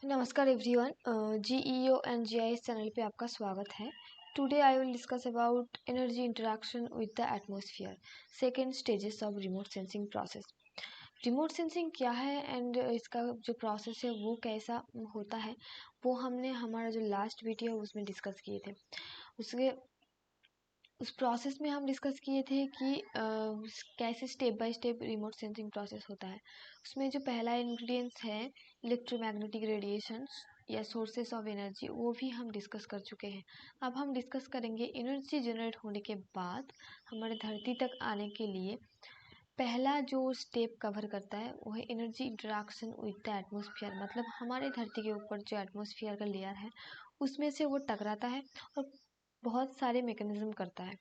नमस्कार everyone, GEO and GIS channel पे आपका स्वागत है। Today I will discuss about energy interaction with the atmosphere, second stages of remote sensing process. Remote sensing क्या है and इसका जो प्रोसेस है वो कैसा होता है, वो हमने हमारा जो लास्ट वीडियो है उसमें डिस्कस किए थे। उस प्रोसेस में हम डिस्कस किए थे कि कैसे step by step remote sensing process होता है। उसमें जो पहला इंग्रेडिएंट्स है इलेक्ट्रोमैग्नेटिक रेडिएशंस या सोर्सेस ऑफ एनर्जी, वो भी हम डिस्कस कर चुके हैं। अब हम डिस्कस करेंगे एनर्जी जनरेट होने के बाद हमारे धरती तक आने के लिए पहला जो स्टेप कवर करता है वो है energy interaction with the atmosphere. मतलब हमारे धरती के ऊपर जो एटमॉस्फेयर का लेयर है उसमें से वो टकराता है और बहुत सारे मैकेनिज्म करता है,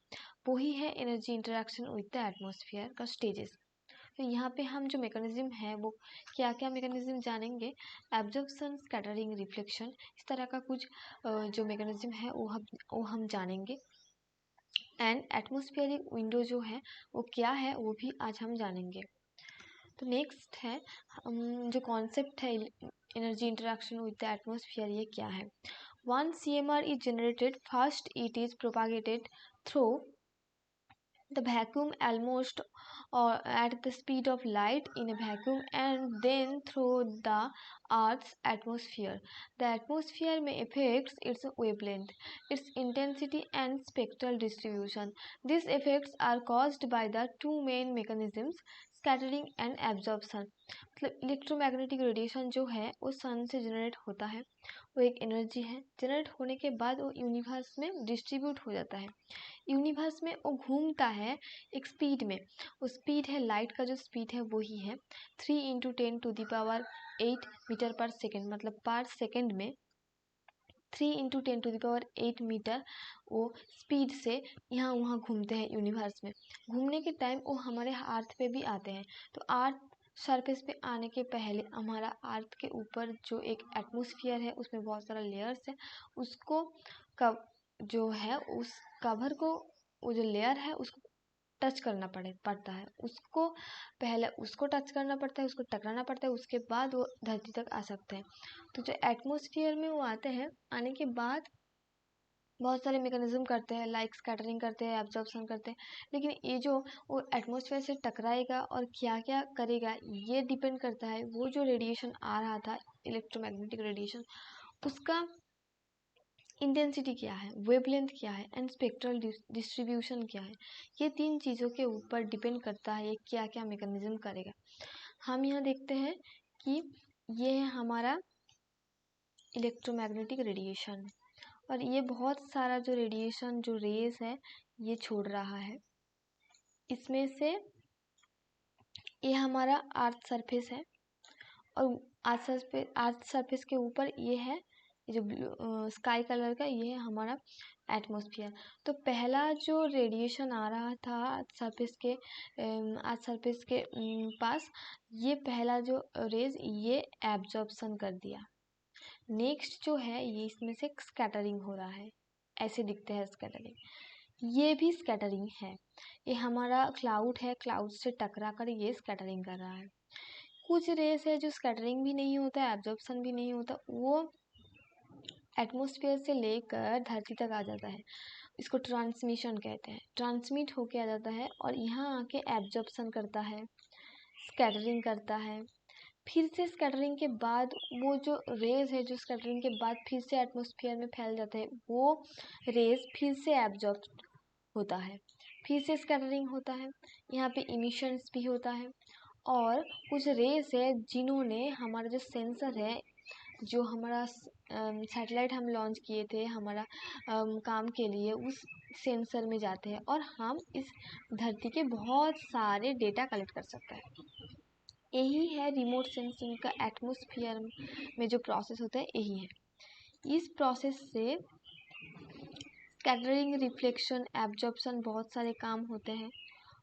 वही है energy interaction with the atmosphere का स्टेजेस। तो यहाँ पे हम जो मैकेनिज्म है वो क्या क्या मैकेनिज्म जानेंगे। एब्जॉर्प्शन, स्कैटरिंग, रिफ्लेक्शन, इस तरह का कुछ जो मैकेनिज्म है वो हम जानेंगे। एंड एटमॉस्फेरिक विंडो जो है वो क्या है वो भी आज हम जानेंगे। तो नेक्स्ट है जो कॉन्सेप्ट है energy interaction with the atmosphere, ये क्या है। Once CMR is generated, first it is propagated through the vacuum almost or at the speed of light in a vacuum, and then through the Earth's atmosphere. The atmosphere may affect its wavelength, its intensity and spectral distribution. These effects are caused by the two main mechanisms, scattering and absorption. मतलब electromagnetic radiation जो है वो सन से generate होता है, वो एक energy है। जनरेट होने के बाद वो यूनिवर्स में डिस्ट्रीब्यूट हो जाता है। यूनिवर्स में वो घूमता है एक स्पीड में, वो स्पीड है लाइट का जो स्पीड है वही है 3 × 10⁸ मीटर पर सेकेंड। मतलब पर सेकेंड में 3 × 10⁸ मीटर वो स्पीड से यहाँ वहाँ घूमते हैं यूनिवर्स में। घूमने के टाइम वो हमारे अर्थ पे भी आते हैं। तो अर्थ सरफेस पे आने के पहले हमारा अर्थ के ऊपर जो एक एटमॉस्फेयर है उसमें बहुत सारा लेयर्स है, उसको कब जो है उस कवर को, वो जो लेयर है उसको टच करना पड़ता है। उसको पहले उसको टच करना पड़ता है, उसको टकराना पड़ता है, उसके बाद वो धरती तक आ सकते हैं। तो जो एटमॉस्फेयर में वो आते हैं, आने के बाद बहुत सारे मैकेनिज्म करते हैं, लाइक स्कैटरिंग करते हैं, एब्जॉर्प्शन करते हैं। लेकिन ये जो वो एटमॉस्फेयर से टकराएगा और क्या क्या करेगा ये डिपेंड करता है वो जो रेडिएशन आ रहा था इलेक्ट्रोमैग्नेटिक रेडिएशन, उसका इंटेंसिटी क्या है, वेवलेंथ क्या है एंड स्पेक्ट्रल डिस्ट्रीब्यूशन क्या है। ये तीन चीज़ों के ऊपर डिपेंड करता है ये क्या क्या मैकेनिज्म करेगा। हम यहाँ देखते हैं कि ये है हमारा इलेक्ट्रोमैग्नेटिक रेडिएशन, और ये बहुत सारा जो रेडिएशन जो रेज है ये छोड़ रहा है। इसमें से ये हमारा अर्थ सरफेस है, और अर्थ सरफेस के ऊपर ये है जो ब्लू स्काई कलर का, ये है हमारा एटमॉस्फेयर। तो पहला जो रेडिएशन आ रहा था अर्थ सरफेस के पास, ये पहला जो रेज ये एब्जॉर्प्शन कर दिया। नेक्स्ट जो है ये इसमें से स्कैटरिंग हो रहा है, ऐसे दिखते हैं स्कैटरिंग, ये भी स्कैटरिंग है। ये हमारा क्लाउड है, क्लाउड से टकरा कर ये स्कैटरिंग कर रहा है। कुछ रेस है जो स्कैटरिंग भी नहीं होता है, एब्जॉर्प्शन भी नहीं होता, वो एटमॉस्फेयर से लेकर धरती तक आ जाता है। इसको ट्रांसमिशन कहते हैं, ट्रांसमिट होके आ जाता है और यहाँ आके एब्जॉर्प्शन करता है, स्कैटरिंग करता है। फिर से स्कैटरिंग के बाद वो जो रेज है जो स्कैटरिंग के बाद फिर से एटमॉस्फेयर में फैल जाते हैं, वो रेज फिर से एब्जॉर्ब होता है, फिर से स्कैटरिंग होता है, यहाँ पे इमिशंस भी होता है। और कुछ रेस है जिन्होंने हमारा जो सेंसर है, जो हमारा सैटेलाइट हम लॉन्च किए थे हमारा काम के लिए, उस सेंसर में जाते हैं और हम इस धरती के बहुत सारे डेटा कलेक्ट कर सकते हैं। यही है रिमोट सेंसिंग का एटमॉस्फेयर में जो प्रोसेस होता है, यही है। इस प्रोसेस से स्कैटरिंग, रिफ्लेक्शन, एब्जॉर्प्शन बहुत सारे काम होते हैं,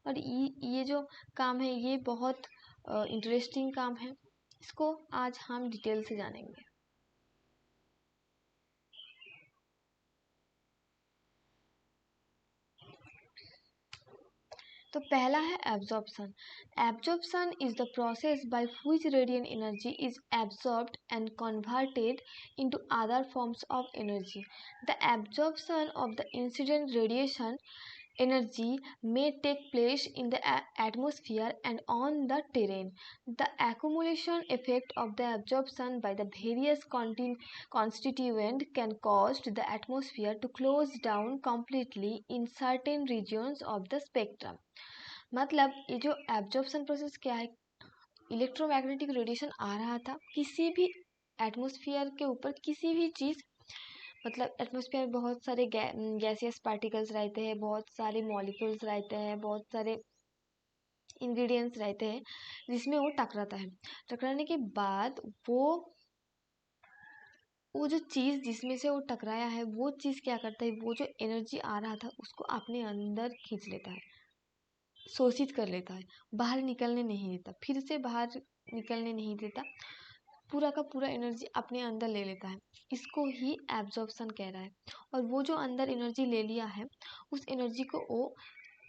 और ये जो काम है ये बहुत इंटरेस्टिंग काम है। इसको आज हम डिटेल से जानेंगे। तो पहला है absorption. Absorption is the process by which radiant energy is absorbed and converted into other forms of energy. The absorption of the incident radiation energy may take place in the atmosphere and on the terrain. The accumulation effect of the absorption by the various constituents can cause the atmosphere to close down completely in certain regions of the spectrum. मतलब ये जो absorption process क्या है, electromagnetic radiation आ रहा था किसी भी atmosphere के ऊपर, किसी भी चीज़, मतलब एटमॉस्फेयर में बहुत सारे गैसियस पार्टिकल्स रहते हैं, बहुत सारे मॉलिक्यूल्स रहते हैं, बहुत सारे इंग्रेडिएंट्स रहते हैं जिसमें वो टकराता है. टकराने के बाद वो जो चीज़ जिसमें से वो टकराया है वो चीज़ क्या करता है, वो जो एनर्जी आ रहा था उसको अपने अंदर खींच लेता है, शोषित कर लेता है, बाहर निकलने नहीं देता, फिर से बाहर निकलने नहीं देता, पूरा का पूरा एनर्जी अपने अंदर ले लेता है. इसको ही एब्जॉर्प्शन कह रहा है. और वो जो अंदर एनर्जी ले लिया है उस एनर्जी को वो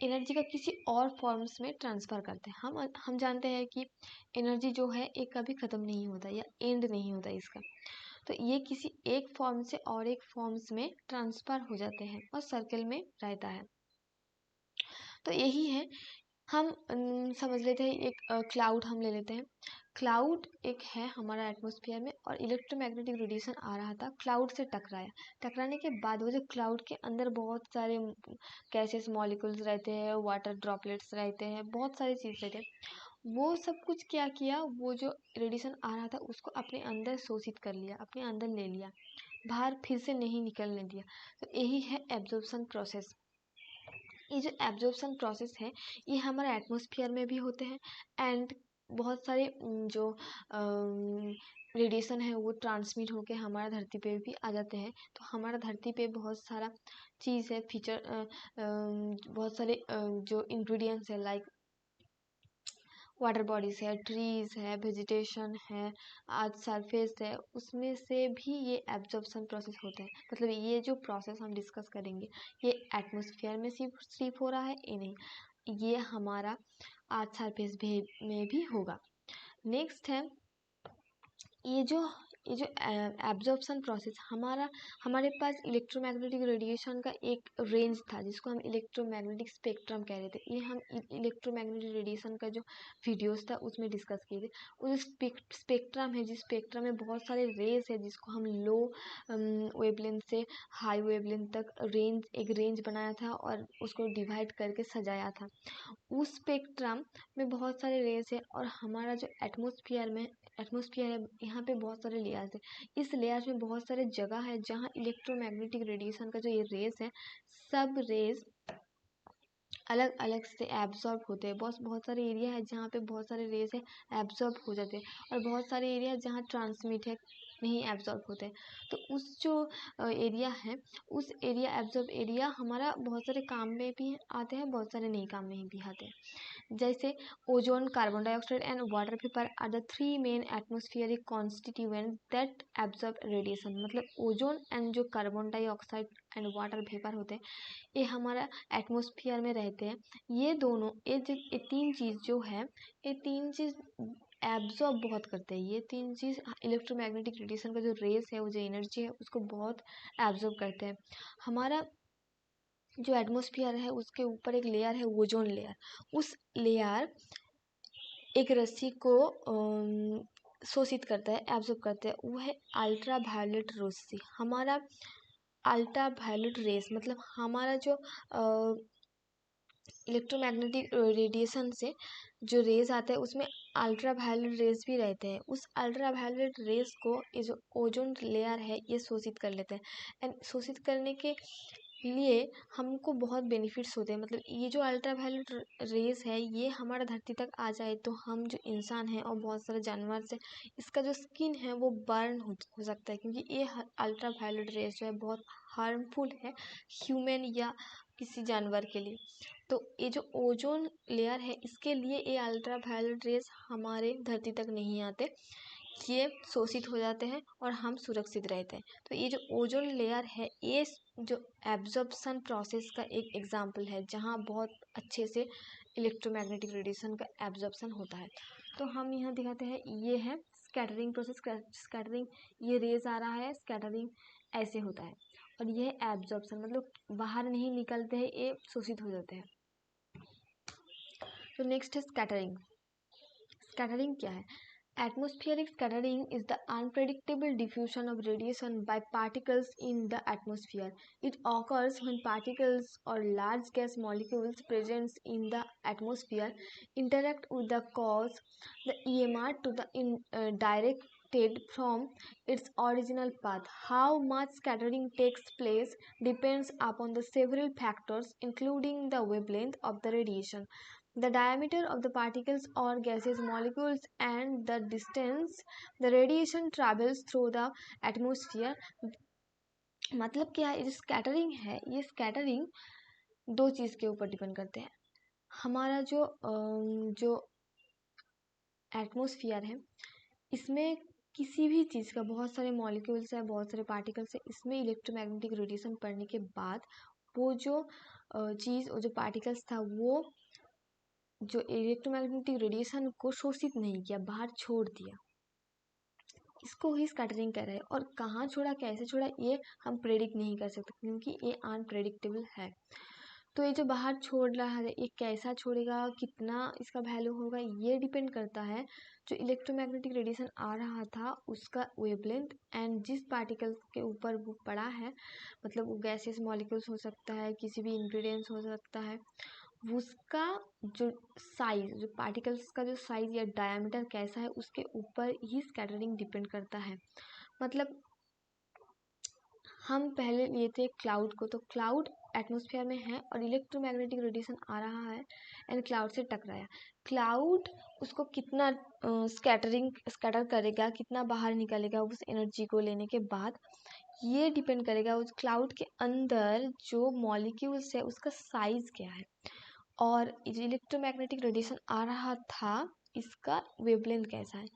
एनर्जी का किसी और फॉर्म्स में ट्रांसफ़र करते हैं. हम जानते हैं कि एनर्जी जो है एक कभी ख़त्म नहीं होता या एंड नहीं होता इसका. तो ये किसी एक फॉर्म से और एक फॉर्म्स में ट्रांसफ़र हो जाते हैं और सर्कल में रहता है. तो यही है. हम समझ लेते हैं एक क्लाउड हम ले लेते हैं. क्लाउड एक है हमारा एटमॉस्फेयर में और इलेक्ट्रोमैग्नेटिक रेडिएशन आ रहा था, क्लाउड से टकराया. टकराने के बाद वो जो क्लाउड के अंदर बहुत सारे गैसेस मॉलिक्यूल्स रहते हैं, वाटर ड्रॉपलेट्स रहते हैं, बहुत सारी चीज़ रहते हैं. वो सब कुछ क्या किया, वो जो रेडिएशन आ रहा था उसको अपने अंदर शोषित कर लिया, अपने अंदर ले लिया, बाहर फिर से नहीं निकलने दिया. तो यही है एब्जॉर्प्शन प्रोसेस. ये जो एब्जॉर्प्शन प्रोसेस है ये हमारे एटमॉस्फेयर में भी होते हैं एंड बहुत सारे जो रेडिएशन है वो ट्रांसमिट होके हमारा धरती पे भी आ जाते हैं. तो हमारा धरती पे बहुत सारा चीज़ है, फीचर, बहुत सारे जो इंग्रेडिएंट्स है लाइक वाटर बॉडीज है, ट्रीज है, वेजिटेशन है, आज सरफेस है, उसमें से भी ये एब्जॉर्प्शन प्रोसेस होता है. मतलब ये जो प्रोसेस हम डिस्कस करेंगे ये एटमॉस्फेयर में सिर्फ हो रहा है ये नहीं, ये हमारा आज सरफेस में भी होगा. नेक्स्ट है ये जो एब्जॉर्प्शन प्रोसेस हमारे पास इलेक्ट्रोमैग्नेटिक रेडिएशन का एक रेंज था जिसको हम इलेक्ट्रोमैग्नेटिक स्पेक्ट्रम कह रहे थे. ये हम इलेक्ट्रोमैग्नेटिक रेडिएशन का जो वीडियोस था उसमें डिस्कस किए थे. वो स्पेक्ट्रम है, जिस स्पेक्ट्रम में बहुत सारे रेस है जिसको हम लो वेवलेंथ से हाई वेवलेंथ तक एक रेंज बनाया था और उसको डिवाइड करके सजाया था. उस स्पेक्ट्रम में बहुत सारे रेस है और हमारा जो एटमॉस्फेयर है यहाँ पे बहुत सारे लेयर्स है. इस लेयर्स में बहुत सारे जगह है जहाँ इलेक्ट्रोमैग्नेटिक रेडिएशन का जो ये रेस है, सब रेस अलग अलग से एब्जॉर्ब होते हैं. बहुत सारे एरिया है जहाँ पे बहुत सारे रेस है एब्जॉर्ब हो जाते हैं और बहुत सारे एरिया जहाँ ट्रांसमिट है नहीं एब्जॉर्ब होते हैं. तो उस जो एरिया है उस एरिया एब्जॉर्ब एरिया हमारा बहुत सारे काम में भी आते हैं, बहुत सारे नहीं काम में भी आते हैं. जैसे ozone, carbon dioxide and water vapour are the three main atmospheric constituent that absorb radiation. मतलब ओजोन एंड जो carbon dioxide and water vapour होते हैं ये हमारा एटमॉस्फेयर में रहते हैं. ये दोनों ये तीन चीज़ जो है ये तीन चीज़ एब्जॉर्ब बहुत करते हैं. ये तीन चीज़ इलेक्ट्रोमैग्नेटिक रेडिएशन का जो रेस है, वो जो एनर्जी है उसको बहुत एब्जॉर्ब करते हैं. हमारा जो एटमॉस्फेयर है उसके ऊपर एक लेयर है ओजोन लेयर. उस लेयर एक रस्सी को शोषित करता है, एब्जॉर्ब करता है, वो है अल्ट्रा वायलेट रस्सी. हमारा अल्ट्रा वायलेट रेस मतलब हमारा जो इलेक्ट्रोमैग्नेटिक रेडिएशन से जो रेज आते हैं उसमें अल्ट्रा वायलेट रेज भी रहते हैं. उस अल्ट्रा वायलेट रेज को ये जो ओजोन लेयर है ये शोषित कर लेते हैं. एंड शोषित करने के लिए हमको बहुत बेनिफिट्स होते हैं. मतलब ये जो अल्ट्रा वायलेट रेस है ये हमारा धरती तक आ जाए तो हम जो इंसान हैं और बहुत सारे जानवर से इसका जो स्किन है वो बर्न हो सकता है, क्योंकि ये अल्ट्रा वायलेट रेस जो है बहुत हार्मफुल है ह्यूमन या किसी जानवर के लिए. तो ये जो ओजोन लेयर है इसके लिए ये अल्ट्रा वायलेट रेस हमारे धरती तक नहीं आते, ये शोषित हो जाते हैं और हम सुरक्षित रहते हैं. तो ये जो ओजोन लेयर है ये जो एब्जॉर्प्शन प्रोसेस का एक एग्जाम्पल है जहाँ बहुत अच्छे से इलेक्ट्रोमैग्नेटिक रेडिएशन का एब्जॉर्प्शन होता है। तो हम यहाँ दिखाते हैं, ये है स्कैटरिंग प्रोसेस। स्कैटरिंग, ये रेज आ रहा है, स्कैटरिंग ऐसे होता है, और ये एब्जॉर्प्शन मतलब बाहर नहीं निकलते हैं, ये शोषित हो जाते हैं। तो नेक्स्ट है स्कैटरिंग। स्कैटरिंग क्या है? Atmospheric scattering is the unpredictable diffusion of radiation by particles in the atmosphere. It occurs when particles or large gas molecules present in the atmosphere interact with the cause the EMR to the directed from its original path. How much scattering takes place depends upon the several factors, including the wavelength of the radiation, the diameter of the particles or gaseous molecules, and the distance the radiation travels through the atmosphere. मतलब क्या है, ये जो scattering है, ये scattering दो चीज़ के ऊपर डिपेंड करते हैं। हमारा जो एटमोसफियर है, इसमें किसी भी चीज़ का, बहुत सारे मॉलिक्यूल्स है, बहुत सारे पार्टिकल्स है, इसमें इलेक्ट्रोमैग्नेटिक रेडिएशन पड़ने के बाद वो जो चीज़, वो जो पार्टिकल्स था, वो जो इलेक्ट्रोमैग्नेटिक रेडिएशन को शोषित नहीं किया, बाहर छोड़ दिया, इसको ही स्कैटरिंग कह रहे हैं। और कहाँ छोड़ा, कैसे छोड़ा, ये हम प्रेडिक्ट नहीं कर सकते, क्योंकि ये अनप्रेडिक्टेबल है। तो ये जो बाहर छोड़ रहा है, ये कैसा छोड़ेगा, कितना इसका वैल्यू होगा, ये डिपेंड करता है जो इलेक्ट्रोमैग्नेटिक रेडिएशन आ रहा था उसका वेवलेंथ, एंड जिस पार्टिकल के ऊपर वो पड़ा है, मतलब वो गैसेस मॉलिक्यूल्स हो सकता है, किसी भी इंग्रेडिएंट्स हो सकता है, उसका जो साइज, जो पार्टिकल्स का जो साइज या डायमीटर कैसा है, उसके ऊपर ही स्कैटरिंग डिपेंड करता है। मतलब हम पहले लिए थे क्लाउड को, तो क्लाउड एटमॉस्फेयर में है और इलेक्ट्रोमैग्नेटिक रेडिएशन आ रहा है एंड क्लाउड से टकराया। क्लाउड उसको कितना स्कैटर करेगा, कितना बाहर निकलेगा उस एनर्जी को लेने के बाद, ये डिपेंड करेगा उस क्लाउड के अंदर जो मॉलिक्यूल्स है उसका साइज क्या है, और जो इलेक्ट्रोमैग्नेटिक रेडिएशन आ रहा था इसका वेवलेंथ कैसा है,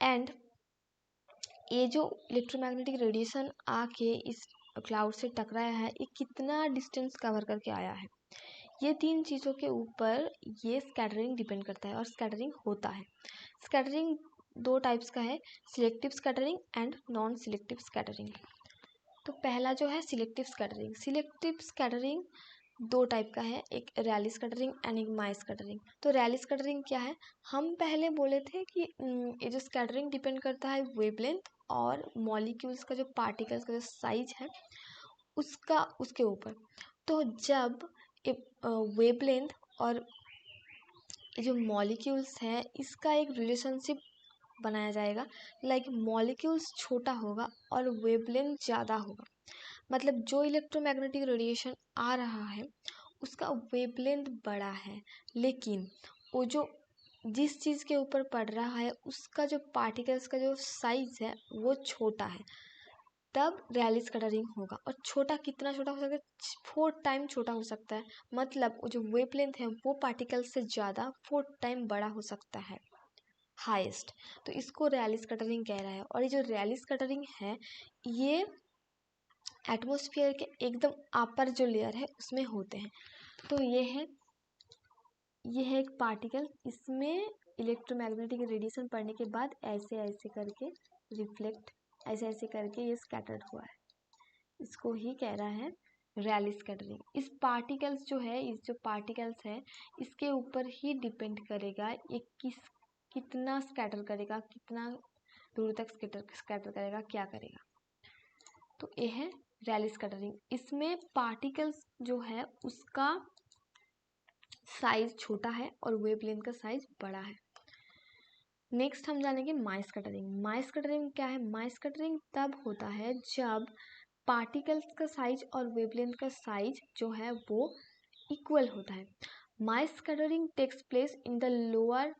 एंड ये जो इलेक्ट्रोमैग्नेटिक रेडिएशन आके इस क्लाउड से टकराया है, ये कितना डिस्टेंस कवर करके आया है, ये तीन चीज़ों के ऊपर ये स्कैटरिंग डिपेंड करता है और स्कैटरिंग होता है। स्कैटरिंग दो टाइप्स का है, selective scattering and non selective scattering. तो पहला जो है सिलेक्टिव स्कैटरिंग। सिलेक्टिव स्कैटरिंग दो टाइप का है, एक रैली स्कैटरिंग एंड एक माई स्कैटरिंग। तो रैली स्कैटरिंग क्या है, हम पहले बोले थे कि ये जो स्कैटरिंग डिपेंड करता है वेवलेंथ और मॉलिक्यूल्स का, जो पार्टिकल्स का जो साइज है उसका, उसके ऊपर। तो जब वेवलेंथ और ये जो मॉलिक्यूल्स है इसका एक रिलेशनशिप बनाया जाएगा, लाइक मॉलिक्यूल्स छोटा होगा और वेवलेंथ ज़्यादा होगा, मतलब जो इलेक्ट्रोमैग्नेटिक रेडिएशन आ रहा है उसका वेवलेंथ बड़ा है, लेकिन वो जो जिस चीज़ के ऊपर पड़ रहा है उसका जो पार्टिकल्स का जो साइज है वो छोटा है, तब रैली स्कैटरिंग होगा। और छोटा कितना छोटा हो सकता है, 4 टाइम छोटा हो सकता है, मतलब वो जो वेवलेंथ है वो पार्टिकल से ज़्यादा 4 टाइम बड़ा हो सकता है, हाईएस्ट। तो इसको रैली स्कैटरिंग कह रहा है। और ये जो रैली स्कैटरिंग है ये एटमॉस्फेयर के एकदम अपर जो लेयर है उसमें होते हैं। तो ये है एक पार्टिकल, इसमें इलेक्ट्रोमैग्नेटिक रेडिएशन पड़ने के बाद ऐसे ऐसे करके रिफ्लेक्ट, ऐसे ऐसे करके ये स्कैटर्ड हुआ है, इसको ही कह रहा है रैली स्कैटरिंग। इस पार्टिकल्स जो है, इस जो पार्टिकल्स है इसके ऊपर ही डिपेंड करेगा ये कितना स्कैटर करेगा, कितना दूर तक स्कैटर करेगा, क्या करेगा। तो ये है रैली स्कैटरिंग। इसमें पार्टिकल्स जो है उसका साइज छोटा है और वेवलेंथ का साइज बड़ा है। नेक्स्ट हम जानेंगे माई स्कैटरिंग। माई स्कैटरिंग क्या है? माई स्कैटरिंग तब होता है जब पार्टिकल्स का साइज और वेवलेंथ का साइज जो है वो इक्वल होता है। Mie scattering takes place in the lower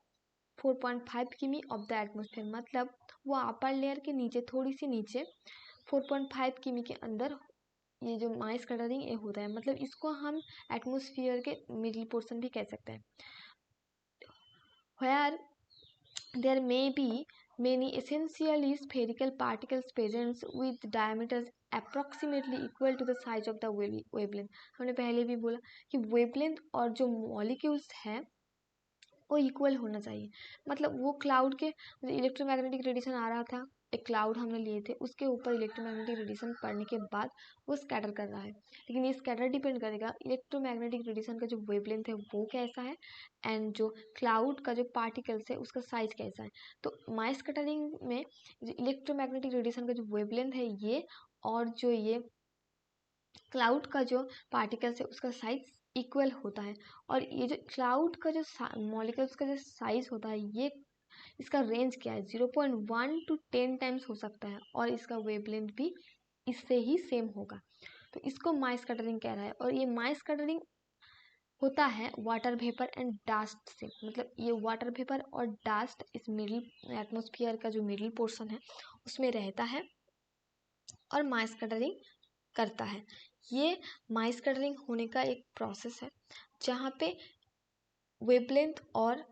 4.5 किमी ऑफ द एटमोसफेयर, मतलब वो अपर लेयर के नीचे, थोड़ी सी नीचे 4.5 किमी के अंदर ये जो माई स्कैटरिंग ये होता है। मतलब इसको हम एटमोसफियर के मिडिल पोर्शन भी कह सकते हैं। Where there may be many essentially spherical particles present with diameters approximately equal to the size of the wavelength. हमने पहले भी बोला कि wavelength और जो molecules है वो इक्वल होना चाहिए। मतलब वो क्लाउड के इलेक्ट्रोमैग्नेटिक रेडिएशन आ रहा था, एक क्लाउड हमने लिए थे, उसके ऊपर इलेक्ट्रोमैग्नेटिक रेडिएशन पड़ने के बाद वो स्कैटर कर रहा है। लेकिन ये स्कैटर डिपेंड करेगा इलेक्ट्रोमैग्नेटिक रेडिएशन का जो वेवलेंथ है वो कैसा है, एंड जो क्लाउड का जो पार्टिकल्स है उसका साइज कैसा है। तो माई स्कैटरिंग में इलेक्ट्रोमैग्नेटिक रेडिएशन का जो वेवलेंथ है ये, और जो ये क्लाउड का जो पार्टिकल्स है उसका साइज इक्वल होता है। और ये जो क्लाउड का जो मॉलिक्यूल्स का जो साइज होता है ये, इसका रेंज क्या है, 0.1 to 10 टाइम्स हो सकता है, और इसका वेवलेंथ भी इससे ही सेम होगा। तो इसको माई स्कैटरिंग कह रहा है। और ये माई स्कैटरिंग होता है वाटर वेपर एंड डस्ट से। मतलब ये वाटर वेपर और डस्ट इस मिडिल एटमोस्फियर का जो मिडिल पोर्शन है उसमें रहता है और माई स्कैटरिंग करता है। ये माई स्कैटरिंग होने का एक प्रोसेस है जहाँ पे वेवलेंथ और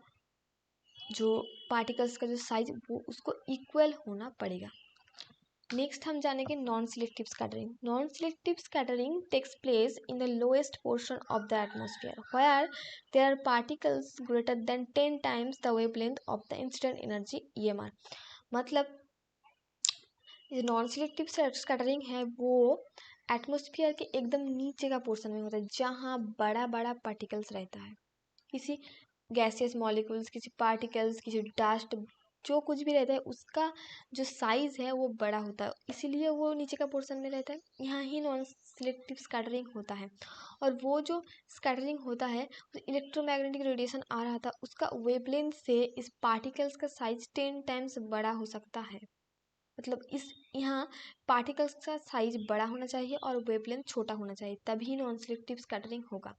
जो पार्टिकल्स का जो साइज वो उसको इक्वल होना पड़ेगा। नेक्स्ट हम जानेंगे non selective scattering. Non selective scattering takes place in the lowest portion of the atmosphere where there are particles greater than 10 times the wavelength of the incident energy EMR। मतलब ये non selective scattering है वो atmosphere के एकदम नीचे का portion में होता है जहाँ बड़ा बड़ा पार्टिकल्स रहता है, किसी गैसियस मॉलिक्यूल्स, किसी पार्टिकल्स, किसी डस्ट, जो कुछ भी रहता है उसका जो साइज है वो बड़ा होता है, इसीलिए वो नीचे का पोर्शन में रहता है। यहाँ ही नॉन सिलेक्टिव स्कैटरिंग होता है। और वो जो स्कैटरिंग होता है, इलेक्ट्रोमैग्नेटिक रेडिएशन आ रहा था उसका वेवलेंथ से इस पार्टिकल्स का साइज 10 टाइम्स बड़ा हो सकता है। मतलब इस यहाँ पार्टिकल्स का साइज बड़ा होना चाहिए और वेवलेंथ छोटा होना चाहिए, तभी नॉन सिलेक्टिव स्कैटरिंग होगा।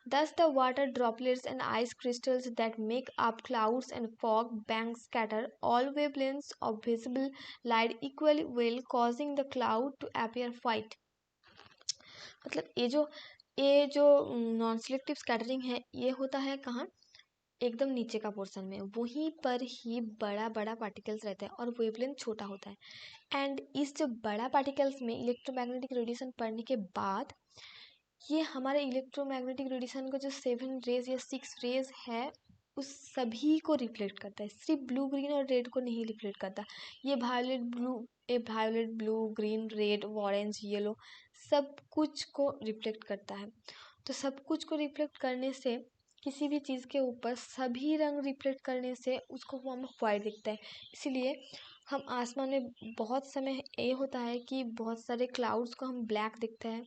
Thus, the water droplets and ice crystals that make up clouds and fog banks scatter all wavelengths of visible light equally well, causing the cloud to appear white. मतलब ये जो non selective scattering है ये होता है कहाँ, एकदम नीचे का पोर्शन में, वहीं पर ही बड़ा बड़ा पार्टिकल्स रहता है और वेवलेंथ छोटा होता है। एंड इस जो बड़ा पार्टिकल्स में इलेक्ट्रोमैग्नेटिक रेडिएशन पड़ने के बाद ये हमारे इलेक्ट्रोमैग्नेटिक रेडिएशन का जो 7 रेज या 6 रेज है उस सभी को रिफ्लेक्ट करता है, सिर्फ ब्लू ग्रीन और रेड को नहीं रिफ्लेक्ट करता। ये violet blue green red orange yellow सब कुछ को रिफ्लेक्ट करता है। तो सब कुछ को रिफ्लेक्ट करने से, किसी भी चीज़ के ऊपर सभी रंग रिफ्लेक्ट करने से उसको हमें वाइट दिखता है। इसीलिए हम आसमान में बहुत समय ये होता है कि बहुत सारे क्लाउड्स को हम ब्लैक दिखता है,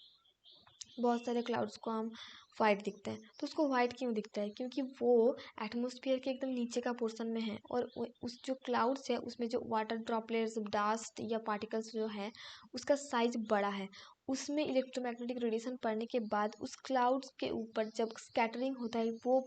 बहुत सारे क्लाउड्स को हम वाइट दिखता है। तो उसको वाइट क्यों दिखता है, क्योंकि वो एटमॉस्फेयर के एकदम नीचे का पोर्शन में है और उस जो क्लाउड्स है उसमें जो वाटर ड्रॉपलेट्स डस्ट या पार्टिकल्स जो है उसका साइज बड़ा है। उसमें इलेक्ट्रोमैग्नेटिक रेडिएशन पड़ने के बाद उस क्लाउड्स के ऊपर जब स्कैटरिंग होता है वो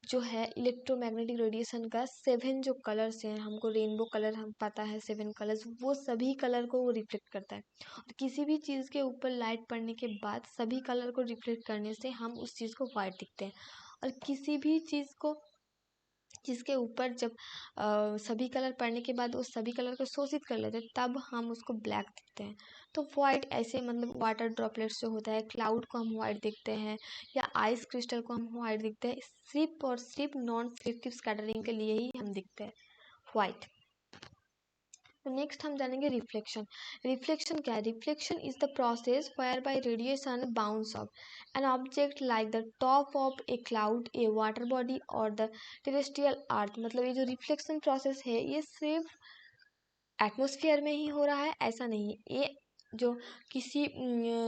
जो है इलेक्ट्रोमैग्नेटिक रेडिएशन का 7 जो कलर्स हैं, हमको रेनबो कलर हम पता है 7 कलर्स, वो सभी कलर को वो रिफ्लेक्ट करता है। और किसी भी चीज़ के ऊपर लाइट पड़ने के बाद सभी कलर को रिफ्लेक्ट करने से हम उस चीज़ को वाइट दिखते हैं। और किसी भी चीज़ को जिसके ऊपर जब सभी कलर पड़ने के बाद वो सभी कलर को शोषित कर लेते हैं तब हम उसको ब्लैक दिखते हैं। तो वाइट ऐसे मतलब वाटर ड्रॉपलेट्स जो होता है, क्लाउड को हम वाइट दिखते हैं या आइस क्रिस्टल को हम वाइट दिखते हैं, सिर्फ और सिर्फ नॉन सिलेक्टिव स्कैटरिंग के लिए ही हम दिखते हैं वाइट। तो नेक्स्ट हम जानेंगे रिफ्लेक्शन। रिफ्लेक्शन क्या है? Reflection is the process whereby radiation bounce off an object like the top of a cloud, a water body और द टेरेस्ट्रियल अर्थ। मतलब ये जो रिफ्लेक्शन प्रोसेस है ये सिर्फ एटमॉस्फेयर में ही हो रहा है ऐसा नहीं है। ये जो किसी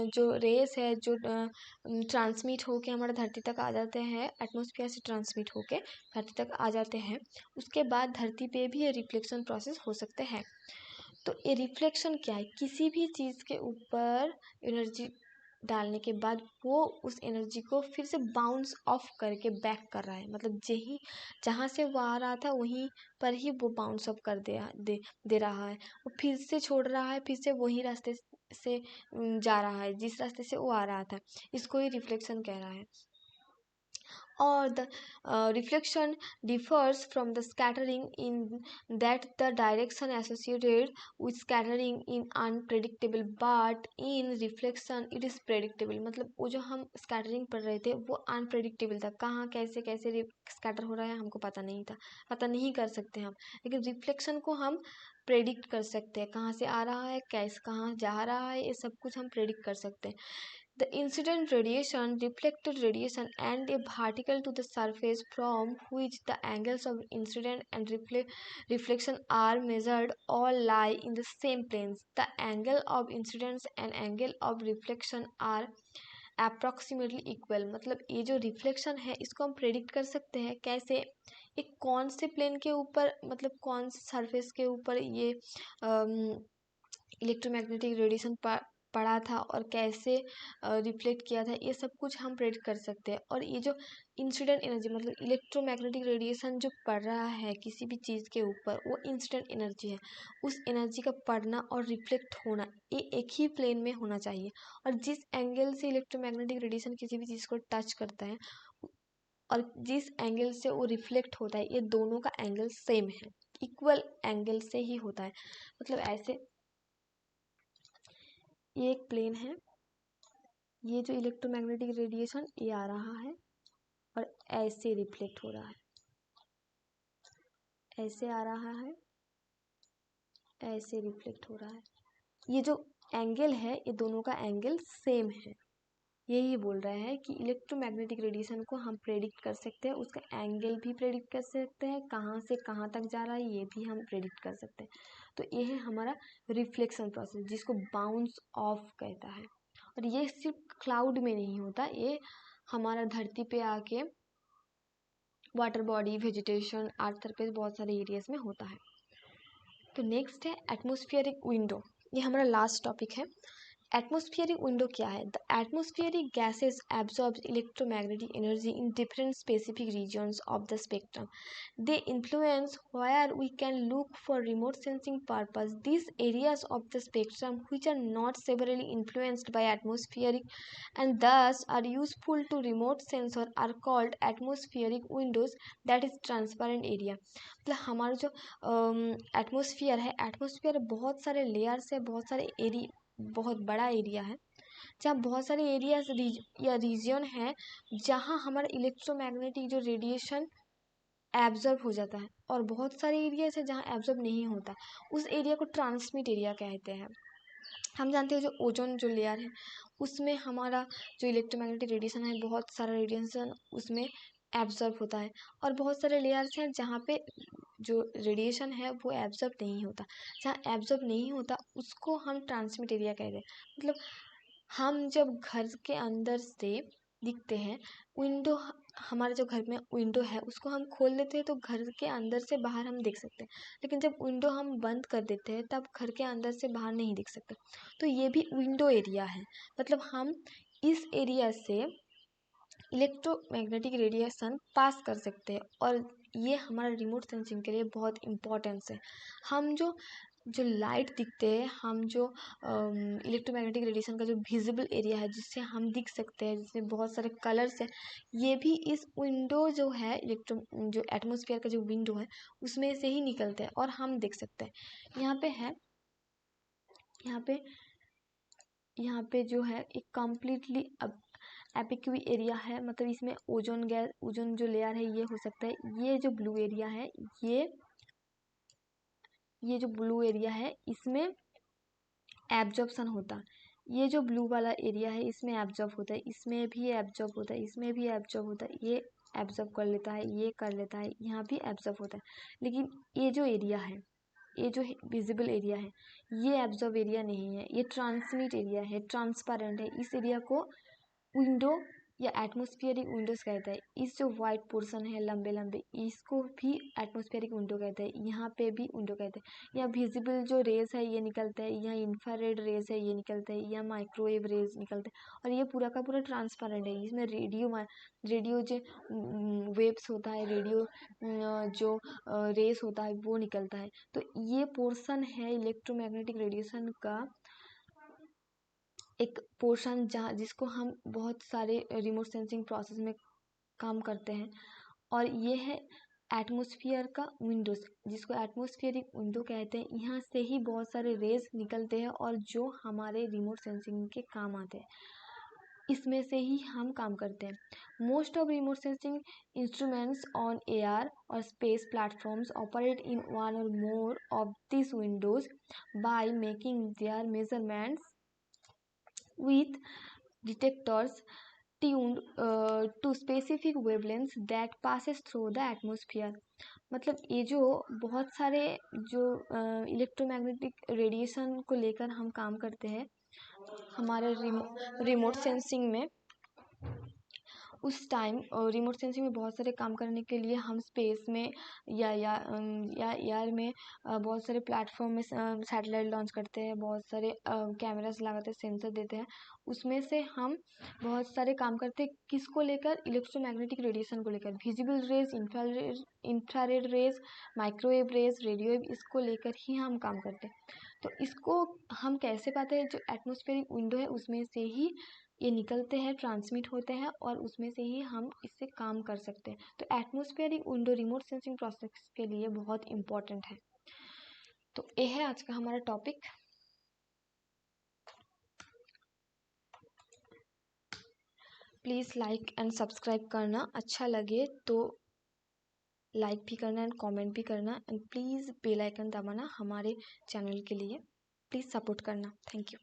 जो रेस है जो ट्रांसमिट होके हमारे धरती तक आ जाते हैं, एटमॉस्फेयर से ट्रांसमिट होके धरती तक आ जाते हैं, उसके बाद धरती पे भी ये रिफ्लेक्शन प्रोसेस हो सकते हैं। तो ये रिफ्लेक्शन क्या है? किसी भी चीज़ के ऊपर एनर्जी डालने के बाद वो उस एनर्जी को फिर से बाउंस ऑफ करके बैक कर रहा है। मतलब जहाँ से वो आ रहा था वहीं पर ही वो बाउंस ऑफ कर दे रहा है, वो फिर से छोड़ रहा है, फिर से वही रास्ते से जा रहा है जिस रास्ते से वो आ रहा था। इसको ही रिफ्लेक्शन कह रहा है। or the reflection differs from the scattering in that the direction associated with scattering in unpredictable, but in reflection it is predictable। मतलब वो जो हम स्कैटरिंग पढ़ रहे थे वो अनप्रेडिक्टेबल था, कहाँ कैसे कैसे स्कैटर हो रहा है हमको पता नहीं था, पता नहीं कर सकते हम। लेकिन रिफ्लेक्शन को हम प्रेडिक्ट कर सकते हैं, कहाँ से आ रहा है, कैसे कहाँ जा रहा है, ये सब कुछ हम प्रेडिक्ट कर सकते हैं। The incident radiation, reflected radiation, and a particle to the surface from which the angles of incident and reflection are measured all lie in the same planes. The angle of incidence and angle of reflection are approximately equal. मतलब ये जो reflection है इसको हम predict कर सकते हैं कैसे, एक कौन से प्लेन के ऊपर, मतलब कौन से सरफेस के ऊपर ये इलेक्ट्रोमैग्नेटिक रेडिएशन पड़ा था और कैसे रिफ्लेक्ट किया था, ये सब कुछ हम प्रेडिक्ट कर सकते हैं। और ये जो इंसिडेंट एनर्जी मतलब इलेक्ट्रोमैग्नेटिक रेडिएशन जो पड़ रहा है किसी भी चीज़ के ऊपर, वो इंसिडेंट एनर्जी है। उस एनर्जी का पड़ना और रिफ्लेक्ट होना ये एक ही प्लेन में होना चाहिए। और जिस एंगल से इलेक्ट्रोमैग्नेटिक रेडिएशन किसी भी चीज़ को टच करता है और जिस एंगल से वो रिफ्लेक्ट होता है, ये दोनों का एंगल सेम है, इक्वल एंगल से ही होता है। मतलब ऐसे ये एक प्लेन है, ये जो इलेक्ट्रोमैग्नेटिक रेडिएशन ये आ रहा है और ऐसे रिफ्लेक्ट हो रहा है, ऐसे आ रहा है, ऐसे रिफ्लेक्ट हो रहा है। ये जो एंगल है ये दोनों का एंगल सेम है। यही बोल रहा है कि इलेक्ट्रोमैग्नेटिक रेडिएशन को हम प्रेडिक्ट कर सकते हैं, उसका एंगल भी प्रेडिक्ट कर सकते हैं, कहाँ से कहाँ तक जा रहा है ये भी हम प्रेडिक्ट कर सकते हैं। तो ये है हमारा रिफ्लेक्शन प्रोसेस, जिसको बाउंस ऑफ कहता है। और ये सिर्फ क्लाउड में नहीं होता, ये हमारा धरती पे आके water body, vegetation, earth surface बहुत सारे एरियाज में होता है। तो नेक्स्ट है एटमॉस्फेरिक विंडो, ये हमारा लास्ट टॉपिक है। एटमॉस्फेरिक विंडो क्या है? The atmospheric gases absorb electromagnetic energy in different specific regions of the spectrum. They influence where we can look for remote sensing purpose. These areas of the spectrum which are not severely influenced by atmospheric and thus are useful to remote sensor are called atmospheric windows, that is transparent area। मतलब हमारा जो atmosphere है, atmosphere बहुत सारे layers है, बहुत सारे area, बहुत बड़ा एरिया है जहाँ बहुत सारे एरियाज या रीजन है जहाँ हमारा इलेक्ट्रोमैग्नेटिक जो रेडिएशन एब्जॉर्ब हो जाता है, और बहुत सारे एरियाज है जहाँ एब्जॉर्ब नहीं होता, उस एरिया को ट्रांसमिट एरिया कहते हैं। हम जानते हैं जो ओजोन जो लेयर है उसमें हमारा जो इलेक्ट्रोमैग्नेटिक रेडिएशन है, बहुत सारा रेडिएशन उसमें एब्जॉर्ब होता है, और बहुत सारे लेयर्स हैं जहाँ पे जो रेडिएशन है वो एब्जॉर्ब नहीं होता। जहाँ एब्जॉर्ब नहीं होता उसको हम ट्रांसमिट एरिया कहते हैं। मतलब हम जब घर के अंदर से दिखते हैं, विंडो, हमारे जो घर में विंडो है उसको हम खोल देते हैं तो घर के अंदर से बाहर हम देख सकते हैं, लेकिन जब विंडो हम बंद कर देते हैं तब घर के अंदर से बाहर नहीं देख सकते। तो ये भी विंडो एरिया है। मतलब हम इस एरिया से इलेक्ट्रोमैग्नेटिक रेडिएशन पास कर सकते हैं, और ये हमारा रिमोट सेंसिंग के लिए बहुत इम्पोर्टेंस है। हम जो लाइट दिखते हैं, हम जो इलेक्ट्रोमैग्नेटिक रेडिएशन का जो विजिबल एरिया है जिससे हम दिख सकते हैं, जिसमें बहुत सारे कलर्स हैं, ये भी इस विंडो जो है जो एटमॉस्फेयर का जो विंडो है उसमें से ही निकलते हैं और हम देख सकते हैं। यहाँ पे है, यहाँ पे जो है एक कम्प्लीटली एपिक्यू एरिया है, मतलब इसमें ओजोन गैस, ओजोन जो लेयर है ये हो सकता है। ये जो ब्लू एरिया है, ये जो ब्लू एरिया है इसमें एब्जॉर्प्शन होता, ये जो ब्लू वाला एरिया है इसमें एब्जॉर्ब होता है, इसमें भी एब्जॉर्ब होता है, इसमें भी एब्जॉर्ब होता है, ये एब्जॉर्ब कर लेता है, ये कर लेता है, यहाँ भी एब्जॉर्ब होता है। लेकिन ये जो एरिया है, ये जो विजिबल एरिया है, ये एब्जॉर्ब एरिया नहीं है, ये ट्रांसमिट एरिया है, ट्रांसपेरेंट है। इस एरिया को विंडो या एटमॉस्फेरिक विंडोज कहते हैं। इस जो वाइट पोर्शन है लंबे लंबे, इसको भी एटमॉस्फेरिक विंडो कहते हैं, यहाँ पे भी विंडो कहते हैं। यहाँ विजिबल जो रेज है ये निकलता है, यहाँ इंफ्रारेड रेज है ये निकलता है, यहाँ माइक्रोवेव रेज निकलते हैं, और ये पूरा का पूरा ट्रांसपेरेंट है। इसमें रेडियो जो वेव्स होता है, रेडियो जो रेस होता है वो निकलता है। तो ये पोर्शन है इलेक्ट्रोमैग्नेटिक रेडिएशन का एक पोर्शन जहाँ जिसको हम बहुत सारे रिमोट सेंसिंग प्रोसेस में काम करते हैं। और ये है एटमॉस्फेयर का विंडोज, जिसको एटमॉस्फेरिक विंडो कहते हैं। यहाँ से ही बहुत सारे रेज निकलते हैं और जो हमारे रिमोट सेंसिंग के काम आते हैं, इसमें से ही हम काम करते हैं। Most of remote sensing instruments on air और space platforms operate in one or more of this windows by making their measurements with detectors tuned to specific wavelengths that passes through the atmosphere। मतलब ये जो बहुत सारे जो electromagnetic radiation को लेकर हम काम करते हैं हमारे रिमोट सेंसिंग में, उस टाइम रिमोट सेंसिंग में बहुत सारे काम करने के लिए हम स्पेस में या एयर में बहुत सारे प्लेटफॉर्म में सैटेलाइट लॉन्च करते हैं, बहुत सारे कैमरास लगाते हैं, सेंसर देते हैं। उसमें से हम बहुत सारे काम करते हैं किसको लेकर, इलेक्ट्रोमैग्नेटिक रेडिएशन को लेकर। Visible rays, infrared rays, microwave rays, radio wave, इसको लेकर ही हम काम करते हैं। तो इसको हम कैसे पाते हैं, जो एटमॉस्फेरिक विंडो है उसमें से ही ये निकलते हैं, ट्रांसमिट होते हैं और उसमें से ही हम इससे काम कर सकते हैं। तो atmospheric window remote sensing process के लिए बहुत इम्पोर्टेंट है। तो ये है आज का हमारा topic. Please like and subscribe करना, अच्छा लगे तो लाइक भी करना एंड कमेंट भी करना, एंड प्लीज़ बेल आइकन दबाना हमारे चैनल के लिए। प्लीज़ सपोर्ट करना। Thank you.